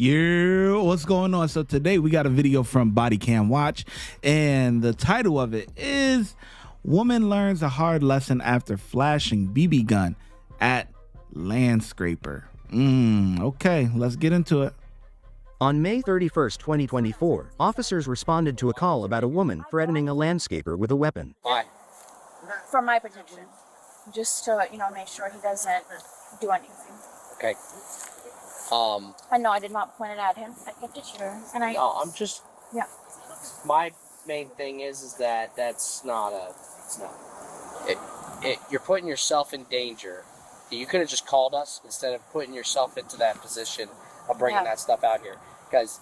Yeah, what's going on? So today we got a video from Body Cam Watch, and the title of it is "Woman Learns a Hard Lesson After Flashing BB Gun at Landscraper." Okay, let's get into it. On May 31st, 2024, officers responded to a call about a woman threatening a landscaper with a weapon. Why? For my protection. Just to, make sure he doesn't do anything. Okay. I know I did not point it at him. I kept it here. And I... No, I'm just... Yeah. My main thing is that that's not a... It's not... You're putting yourself in danger. You could have just called us instead of putting yourself into that position of bringing that stuff out here. Because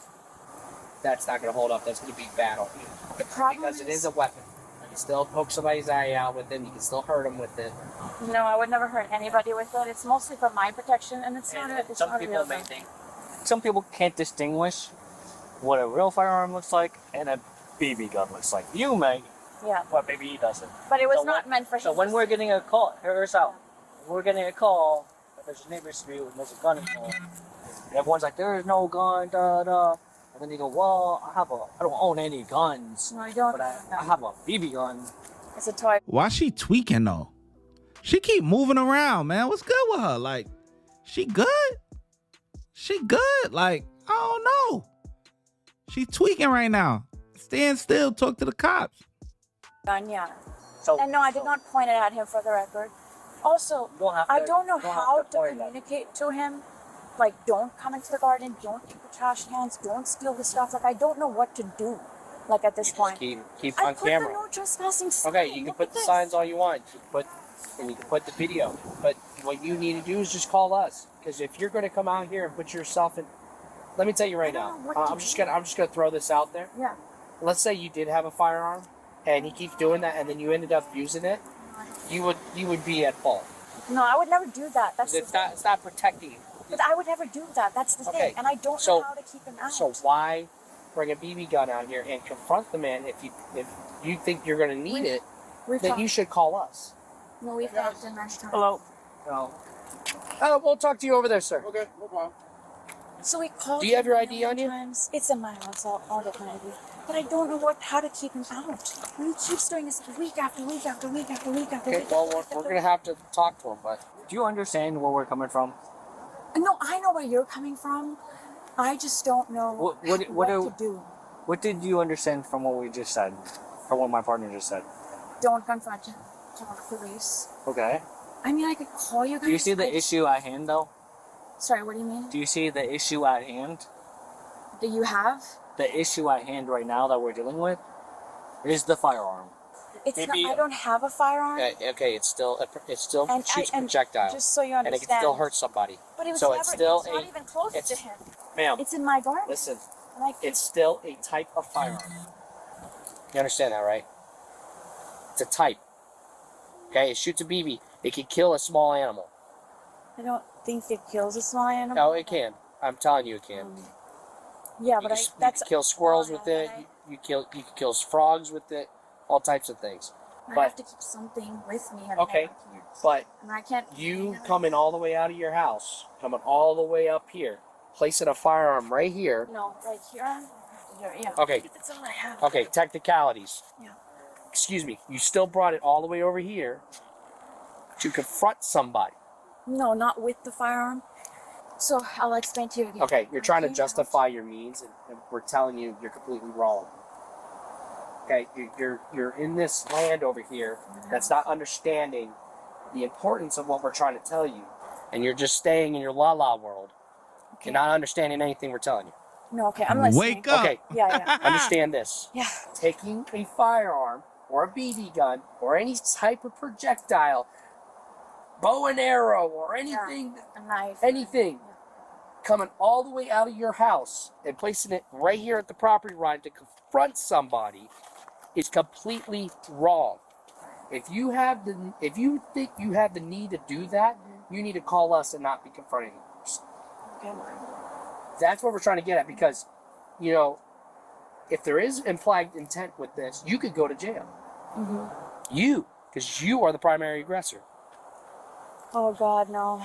that's not going to hold up. That's going to be battle. The problem because it is a weapon. You can still poke somebody's eye out with it. You can still hurt them with it. No, I would never hurt anybody with it. It's mostly for my protection, and it's not a real thing. Some people can't distinguish what a real firearm looks like and a BB gun looks like. You may, but maybe he doesn't. But it was not meant for him. So when we're getting a call, hear us out. We're getting a call that there's a neighbor's street when there's a gun involved. And everyone's like, "There is no gun, da da." And then you go, "Well, I don't own any guns. No, I don't. But I have a BB gun." It's a toy. Why she tweaking though? She keep moving around, man. What's good with her? Like, she good? She good? Like, I don't know. She tweaking right now. Stand still, talk to the cops. Gun, yeah. So, and no, I did not point it at him, for the record. Also, I don't know how to communicate to him. Like, don't come into the garden, don't keep the trash cans, don't steal the stuff. Like, I don't know what to do. Like, at this point. Keep on camera. I put the no trespassing sign. Okay, you can put the signs all you want. And you can put the video. But what you need to do is just call us. Because if you're going to come out here and put yourself in... Let me tell you right now. I'm just gonna throw this out there. Yeah. Let's say you did have a firearm, and he keeps doing that, and then you ended up using it. You would be at fault. No, I would never do that. It's not protecting you. But I would never do that. That's the thing. And I don't know how to keep him out. So why bring a BB gun out here and confront the man if you think you're going to need it? Then you should call us. No, we've talked in that time. Hello. No. We'll talk to you over there, sir. Okay, no problem. So we called. Do you have your ID on you? It's in my house. I'll get my ID. But I don't know how to keep him out. He keeps doing this week after week after week after week after week. Okay, well, we're going to have to talk to him, but... do you understand where we're coming from? No, I know where you're coming from. I just don't know what to do. What did you understand from what we just said? Or what my partner just said? Don't confront him. Call the police. Okay. I mean, I could call you guys. Do you see the issue at hand, though? Sorry, what do you mean? Do you see the issue at hand? Do you have? The issue at hand right now that we're dealing with is the firearm. It's not, I don't have a firearm. Okay, it still shoots projectiles. Just so you understand. And it can still hurt somebody. But it was so never, it's still not even close to him. Ma'am. It's in my garden. Listen, it's still a type of firearm. You understand that, right? It's a type. Okay, it shoots a BB. It can kill a small animal. I don't think it kills a small animal. No, it can. I'm telling you, it can. Yeah, but you can kill squirrels with it. You can kill frogs with it. All types of things. I have to keep something with me. Okay, but and I can't. You coming all the way out of your house, coming all the way up here, placing a firearm right here. No, right here. Yeah. Okay. That's all I have. Okay, technicalities. Yeah. Excuse me. You still brought it all the way over here to confront somebody. No, not with the firearm. So I'll explain to you again. Okay, you're trying to justify your means, and we're telling you you're completely wrong. Okay, you're in this land over here that's not understanding the importance of what we're trying to tell you, and you're just staying in your la-la world. Okay. You're not understanding anything we're telling you. No, okay, I'm listening. Wake up! Okay, yeah. Understand this. Yeah. Taking a firearm or a BB gun or any type of projectile, bow and arrow or anything, a knife, anything, coming all the way out of your house and placing it right here at the property line to confront somebody is completely wrong. If you think you have the need to do that, you need to call us and not be confronting us. Okay. That's what we're trying to get at, because, if there is implied intent with this, you could go to jail. Mm-hmm. Because you are the primary aggressor. Oh God, no.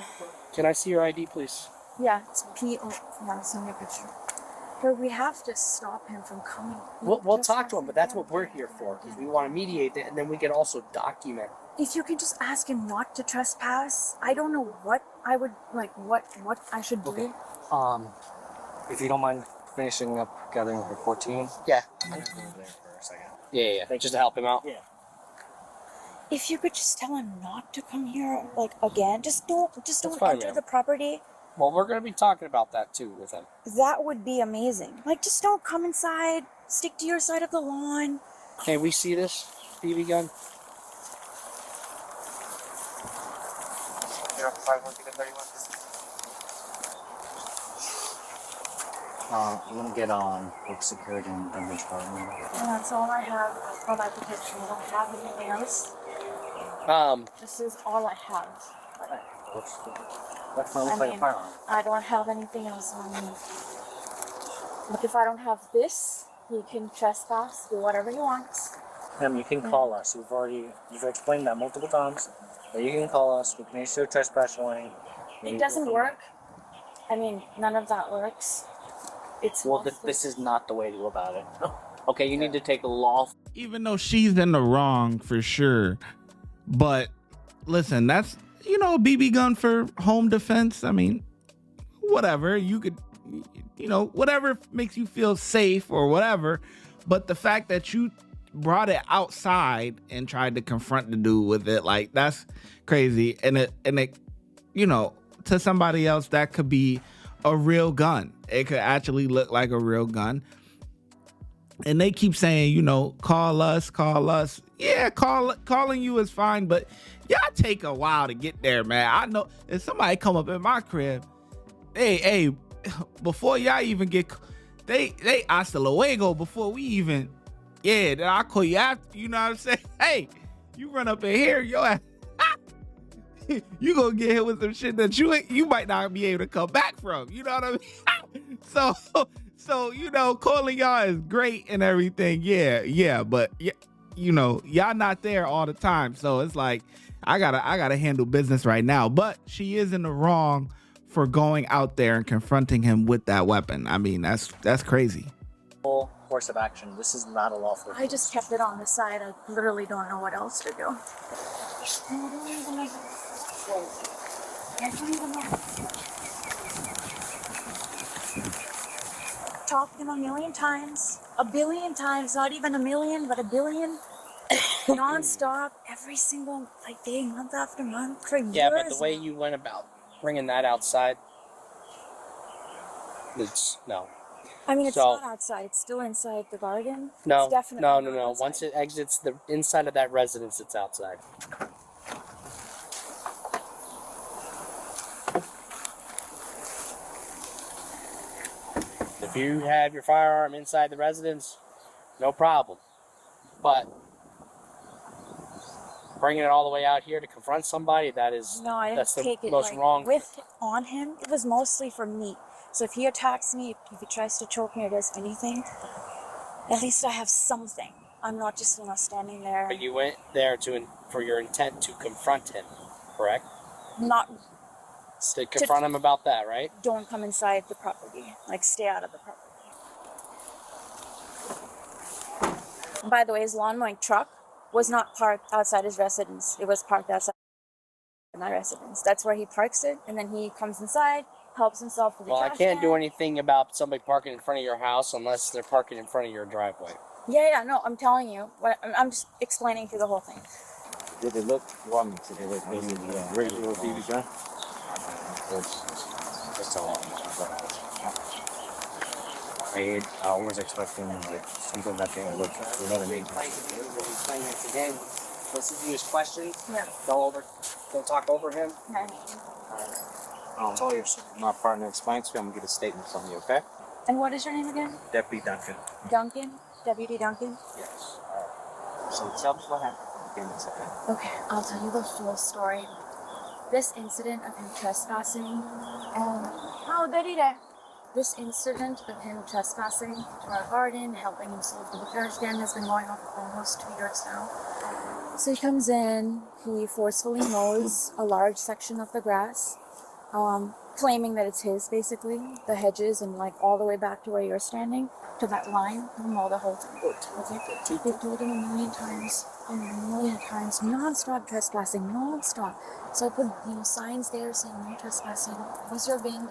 Can I see your ID, please? Yeah, it's P-O. Yeah, I'll send you a picture. But we have to stop him from coming. We'll talk to him, but that's what we're here for, because we want to mediate it, and then we can also document. If you can just ask him not to trespass, I don't know what I would, like, what I should do. Okay. If you don't mind finishing up gathering for 14. Yeah. I'm gonna go over there for a second. Yeah. Just to help him out. Yeah. If you could just tell him not to come here, like, again, just don't fine, enter ma'am. the property. Well, we're going to be talking about that too with him. That would be amazing. Like, just don't come inside. Stick to your side of the lawn. Can we see this BB gun? 531. I'm gonna get on work security and damage department. And that's all I have for my protection. I don't have anything else. This is all I have. That looks like a firearm. I don't have anything else on me. But if I don't have this, he can trespass, do whatever he wants. Ma'am, you can call us. You've explained that multiple times. But you can call us. We can issue a trespass warning. It doesn't work. I mean, none of that works. It's Well, this is not the way to go about it. Okay, you need to take a law. Even though she's in the wrong for sure, but listen, that's, you know, a BB gun for home defense. I mean, whatever, you could, you know, whatever makes you feel safe or whatever. But the fact that you brought it outside and tried to confront the dude with it, like, that's crazy. And it, you know, to somebody else, that could be a real gun. It could actually look like a real gun. And they keep saying, you know, call us. Yeah, calling you is fine, but y'all take a while to get there, man. I know if somebody come up in my crib, hey, before y'all even get, they hasta luego before we even, yeah, then I'll call you after, you know what I'm saying? Hey, you run up in here, yo ass, you gonna get hit with some shit that you might not be able to come back from, you know what I mean? So, you know, calling y'all is great and everything. Yeah. But, you know, y'all not there all the time. So it's like, I gotta handle business right now. But she is in the wrong for going out there and confronting him with that weapon. I mean, that's crazy. Full course of action. This is not a lawful. I just kept it on the side. I literally don't know what else to do. I don't even know. Talked to him a million times, a billion times, not even a million, but a billion, non-stop, every single day, month after month, for years. Yeah, but the way you went about bringing that outside, it's no. I mean, it's not outside. It's still inside the garden. No, it's definitely no. Outside. Once it exits the inside of that residence, it's outside. If you have your firearm inside the residence, no problem. But bringing it all the way out here to confront somebody, that's the most wrong. On him, it was mostly for me. So if he attacks me, if he tries to choke me or does anything, at least I have something. I'm not just standing there. But you went there for your intent to confront him, correct? Not to confront him about that, right? Don't come inside the property. Stay out of the property. By the way, his lawn mowing truck was not parked outside his residence. It was parked outside my residence. That's where he parks it, and then he comes inside, helps himself with the trash I can't can. do anything about somebody parking in front of your house unless they're parking in front of your driveway. Yeah, no, I'm telling you. I'm just explaining through the whole thing. Did it look, did they look regular BB gun? It's a lot. I was expecting something that they look, you know what I mean? Playing it again. Listen to his questions. Yeah. Don't talk over him. My partner explained to me, I'm gonna get a statement from you, okay? And what is your name again? Deputy Duncan. Duncan? Deputy Duncan? Yes. So tell me what happened. Give me a second. Okay, I'll tell you the full story. This incident of him trespassing, this incident of him trespassing to our garden, helping himself with the trash can, has been going on for almost 2 years now. So he comes in, he forcefully mows a large section of the grass. claiming that it's his, basically, the hedges, and like all the way back to where you're standing, to that line. No, the whole thing. Okay. They've told him a million times, non-stop trespassing, non-stop. So I put signs there saying no trespassing, observing.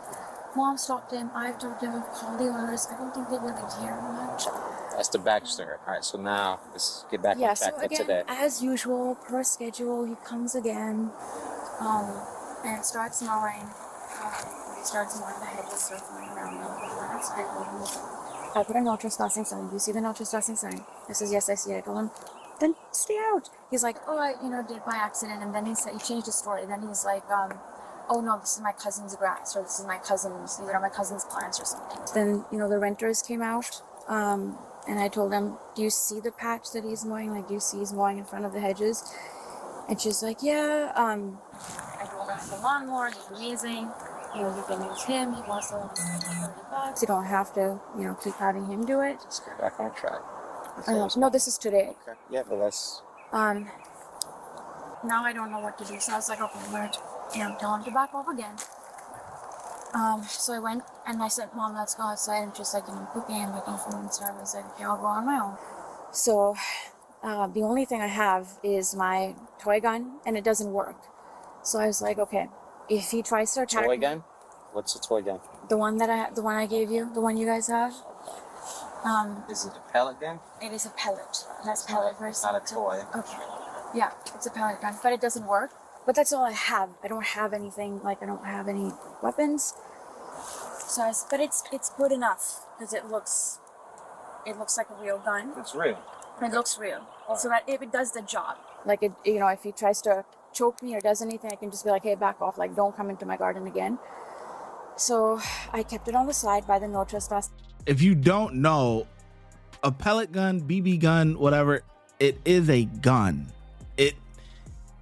Mom stopped him, I've talked to him, I've called the owners. I don't think they really care much. That's the backstory. All right, so now let's get back on track so again, to that. as usual, per schedule, he comes again, and starts mowing. He starts mowing the hedges, starts mowing around them. I put a no trespassing sign. Do you see the no trespassing sign? He says, yes, I see it. I told him, then stay out. He's like, oh, I did it by accident. And then he changed his story. Then he's like, oh no, this is my cousin's grass, or this is my cousin's, my cousin's plants or something. Then, the renters came out, and I told them, do you see the patch that he's mowing? Like, do you see he's mowing in front of the hedges? And she's like, yeah, I told her the lawnmower, he's amazing. You can use him, he wants to $30. You don't have to, keep having him do it. Let's get back on track. No, this is today. Okay. Yeah, but let's... Now I don't know what to do, so I was like, okay, I'm gonna tell him to back off again. So I went and I said, Mom, let's go outside. And she's like, cooking and making food and stuff. I was like, okay, I'll go on my own. So the only thing I have is my toy gun, and it doesn't work. So I was like, okay, if he tries to attack Toy me, gun? What's a toy gun? the one I gave you, the one you guys have. Is it a pellet gun? It is a pellet. That's pellet versus Not a toy. Okay. Yeah, it's a pellet gun, but it doesn't work. But that's all I have. I don't have anything, I don't have any weapons. So but it's good enough because it looks like a real gun. It's real. It looks real. All So that if it does the job, if he tries to choke me or does anything, I can just be like, hey, back off, don't come into my garden again. So I kept it on the side by the no trespass. If you don't know, a pellet gun, BB gun, whatever, it is a gun.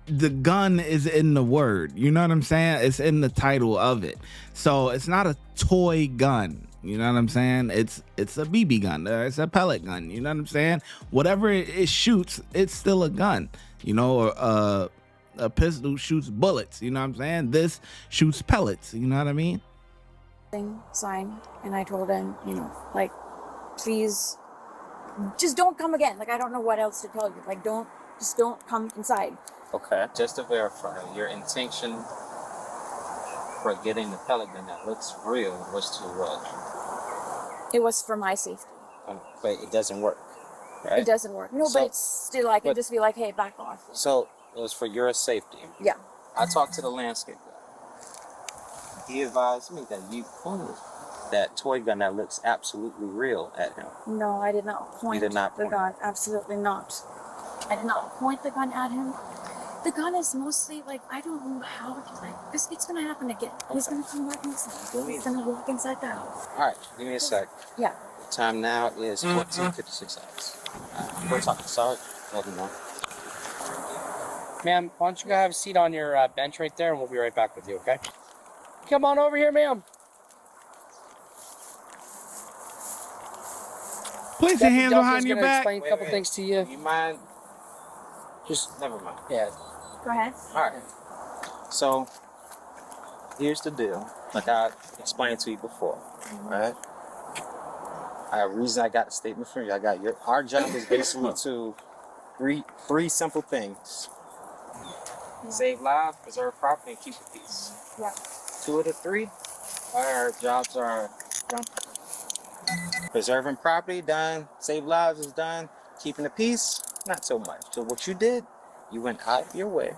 The gun is in the word. You know what I'm saying? It's in the title of it. So it's not a toy gun. You know what I'm saying? It's a BB gun. It's a pellet gun. You know what I'm saying? Whatever it shoots, it's still a gun. Or a pistol shoots bullets. You know what I'm saying? This shoots pellets. You know what I mean? Sign, and I told him, please, just don't come again. I don't know what else to tell you. Don't come inside. Okay. Just to verify, your intention for getting the pellet gun that looks real was to what? It was for my safety. But it doesn't work, right? It doesn't work. No, but it's still, I can just be like, hey, back off. So it was for your safety. Yeah. I talked to the landscape guy. He advised me that you pointed that toy gun that looks absolutely real at him. No, I did not point You did not the point gun. Absolutely not. I did not point the gun at him. The gun is mostly I don't know how to it's gonna happen again. He's gonna come back inside. He's gonna walk inside the house. Alright, give me a sec. Yeah. The time now is 14:56 hours. We're talking. Sorry. Welcome on. Ma'am, why don't you go have a seat on your bench right there, and we'll be right back with you, okay? Come on over here, ma'am. Place your hands behind your back. Explain a couple things to you. You mind? Just never mind. Yeah. Go ahead. Alright. So here's the deal. Like I explained to you before. Right? The reason I got the statement from you, our job is basically to three simple things. Save lives, preserve property, and keep the peace. Yeah. 2 of the 3, our jobs are preserving property, done. Save lives is done. Keeping the peace, not so much. So what you did, you went out of your way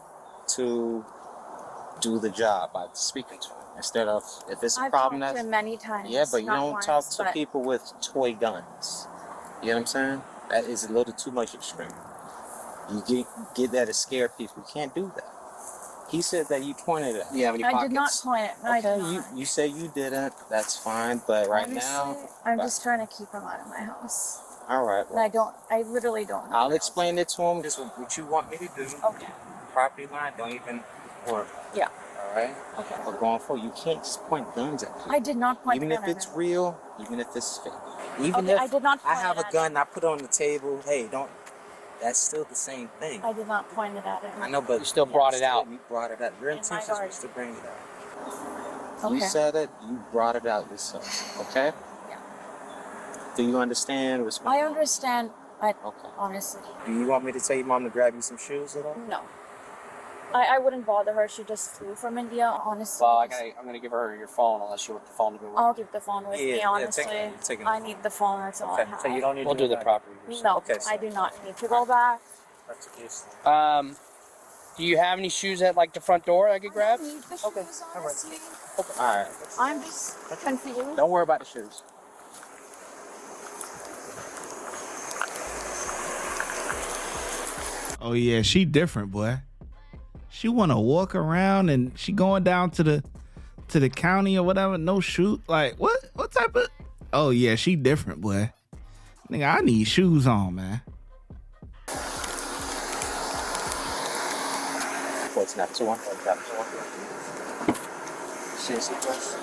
to do the job by speaking to him. Instead of, if it's a problem, I've talked to him many times. yeah, but you not don't once, talk to but people with toy guns. You know what I'm saying? That is a little too much extreme. You get that to scare people. You can't do that. He said that you pointed at. You have any I pockets? did not point it. I did Okay, not. you say you didn't. That's fine. But right Honestly, now, I'm just trying to keep him out of my house. all right. And I literally don't know. I'll explain it to him. Just what you want me to do. Okay. Property line, don't even worry. Yeah. All right. Okay. But going forward, you can't just point guns at people. I did not point Even the if gun at it's him. real, even if it's fake. Even Okay, if I did not I point have it a at gun, I put it on the table. Hey, don't. That's still the same thing. I did not point it at him. I know, but You still brought it out. You brought it out. Your In my intentions garden. was to bring it out. You Okay. said it. You brought it out yourself. Okay. Yeah. Do you understand what's going I on? understand. Okay. Honestly, Do you want me to tell your mom to grab you some shoes at all? no. I wouldn't bother her. She just flew from India, honestly. Well, I'm gonna give her your phone unless you want the phone to go with. I'll keep the phone with me, honestly. take it. I need the phone. That's all I have. So you don't need We'll to do the property. No, Okay, so- I do not need to go back. That's a case. Do you have any shoes at like the front door I could grab? I don't need the Okay, shoes, all right. honestly. All right. I'm just confused. Don't worry about the shoes. Oh yeah, she different, boy. She wanna walk around and she going down to the county or whatever. No shoot. Like what? What type of? Oh yeah, she different, boy. Nigga, I need shoes on, man. What's next? One. Seriously, Chris?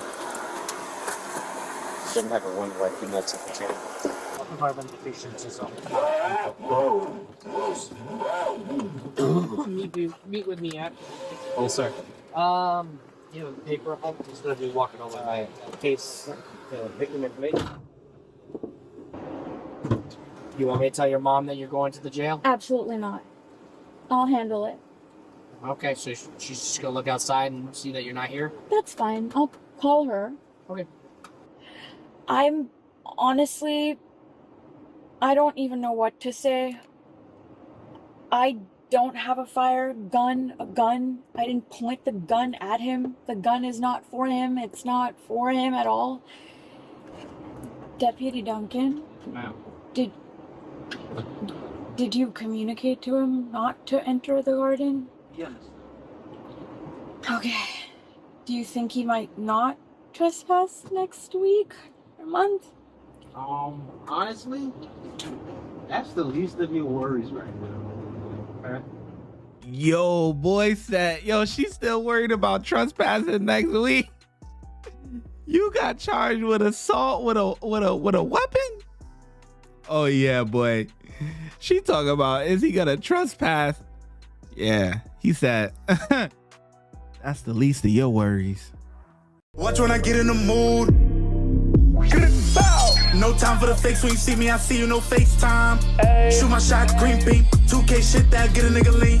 Shouldn't have a one like you nuts at the table. Confrontations meet with me at. Oh, sir. You have a paper. I'm just gonna be walking over my case. Victim information. You want me to tell your mom that you're going to the jail? Absolutely not. I'll handle it. Okay, so she's just gonna look outside and see that you're not here. That's fine. I'll call her. Okay. I'm honestly, I don't even know what to say. I don't have a gun. I didn't point the gun at him. The gun is not for him. It's not for him at all. Deputy Duncan, Ma'am. did you communicate to him not to enter the garden? Yes. Okay. Do you think he might not trespass next week or month? Honestly, that's the least of your worries right now. Okay? Yo, boy said, yo, she's still worried about trespassing next week. You got charged with assault with a weapon? Oh yeah, boy. She talking about, is he gonna trespass? Yeah, he said, that's the least of your worries. Watch when I get in the mood. No time for the fakes. When you see me, I see you, no FaceTime. Shoot my shot, green beam. 2K shit that get a nigga lean.